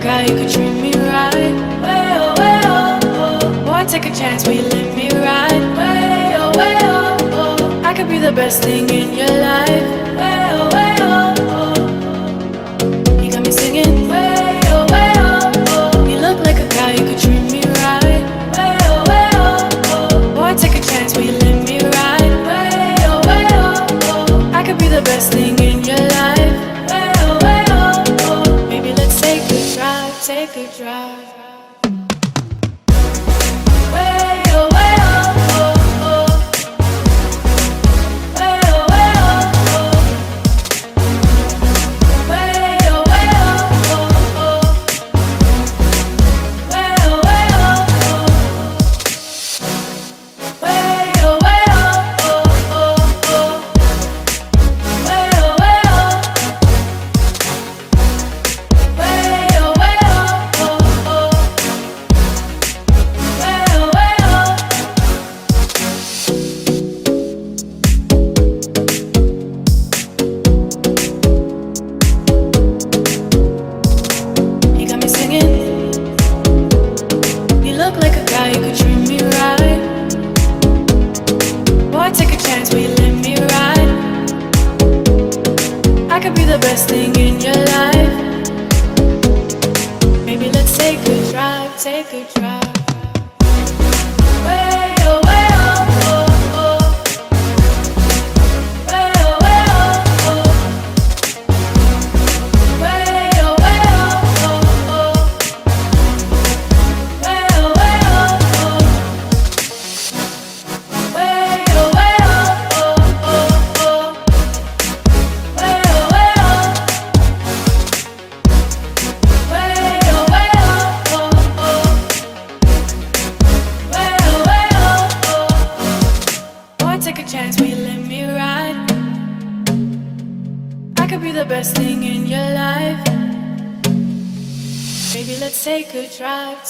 guy, you could treat me right. Way oh, way oh, oh. Boy, take a chance, will you let me ride? Way oh, way oh, oh. I could be the best thing in your life. Way oh, way oh, oh. You got me singing. Way oh, way oh, oh. You look like a guy, you could treat me right. Way oh, way oh, oh. Boy, take a chance, will you let me ride? Way oh, way oh, oh. I could be the best thing in your life. Way oh, way oh, oh. Maybe let's take a drive, take a drive.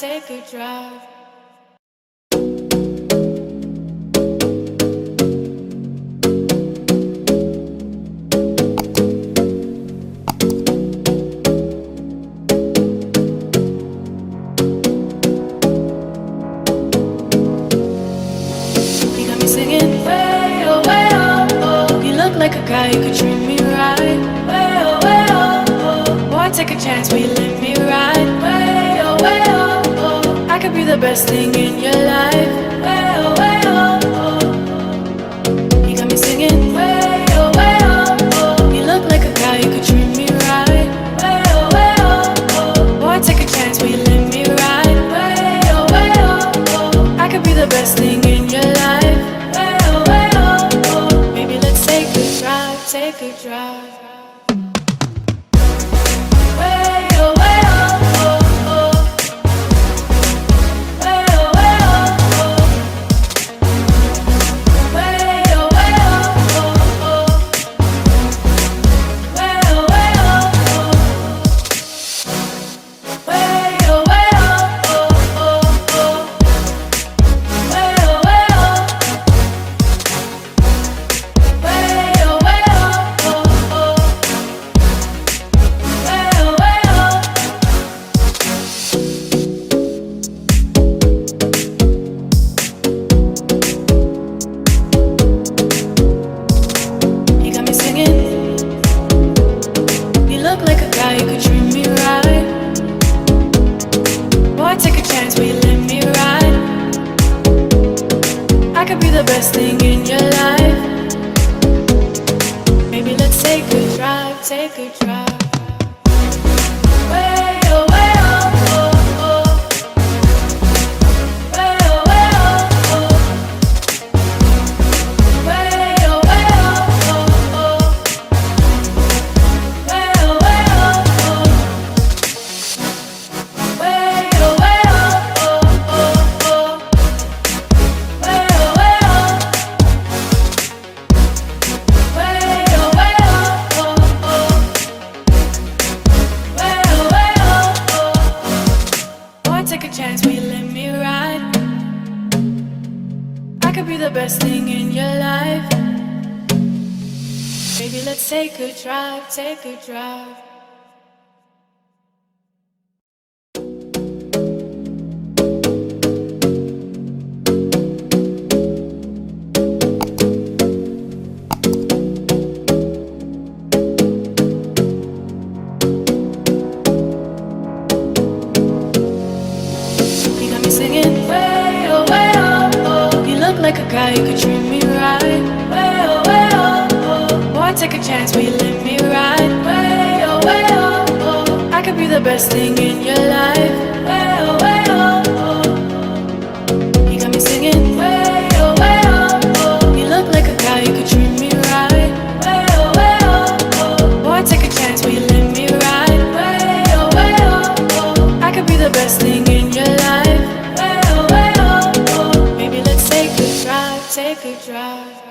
Take a drive. You got me singing. Way oh, way oh, oh. You look like a guy, you could treat me right. Way oh, way oh, oh. Boy, take a chance, will you let me ride? Way oh, way oh. I could be the best thing in your life. Way oh, way oh, oh. You got me singing. Way oh, way oh, oh. You look like a guy, you could treat me right. Way oh, way oh, oh. Boy, take a chance, will you let me ride? Way oh, way oh, oh. I could be the best thing in your life. Way oh, way oh, oh. Maybe let's take a drive, take a drive. Take a drive. best thing in your life. Baby, let's take a drive, take a drive. take a chance? Will you let me ride? Way oh, way oh, oh. I could be the best thing in your life. Way oh, way oh, oh. You got me singing. Way oh, way oh, oh. You look like a guy who could treat me right. Way oh, way oh, oh. Boy, take a chance. Will you let me ride? Way oh, way oh, oh. I could be the best thing in your life. Way oh, way oh, oh. Maybe let's take a drive, take a drive.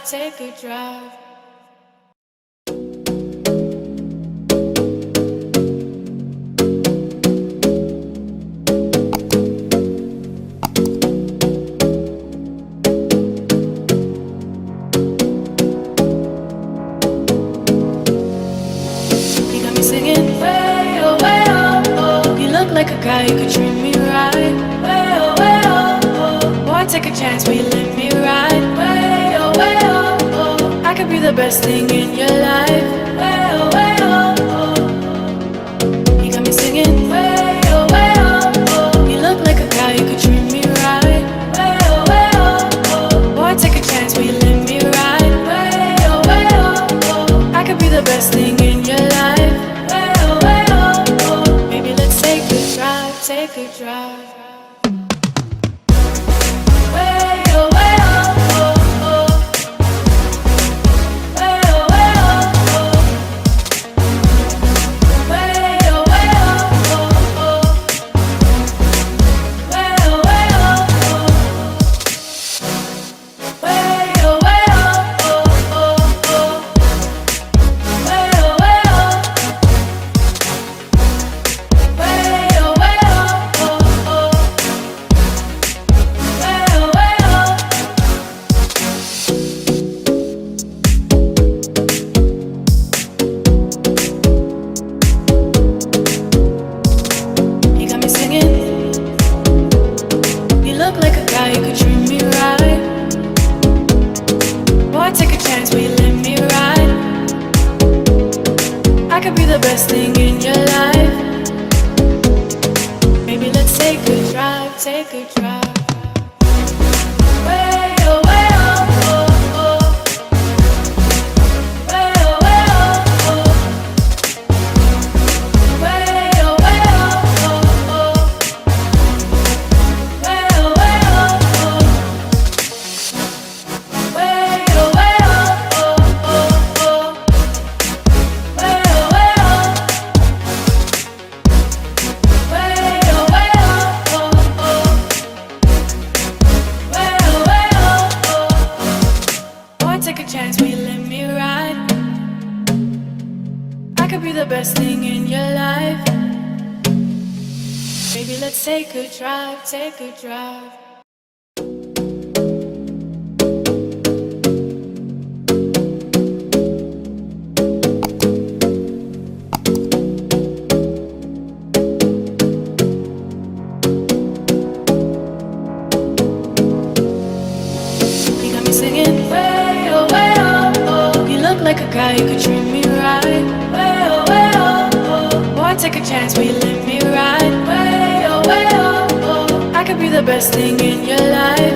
Take a drive. You got me singing. Way oh, way oh, oh. You look like a guy who could treat me right. Way oh, way oh, oh. Boy, take a chance. Will you let me ride? Way oh, way oh, oh. I could be the best thing in your life. Way oh, way oh, oh. You got me singing. Way oh, way oh, oh. You look like a guy who could treat me right. Way oh, way oh, oh. Boy, take a chance. Will you let me ride? Way oh, way oh, oh. I could be the best thing in your life. Way oh, way oh, oh. Maybe let's take a drive, take a drive. the best thing in your life. Baby, let's take a drive, take a drive. guy, you could treat me right. Way oh, oh. Boy, take a chance, will you let me ride? Way oh, I could be the best thing in your life.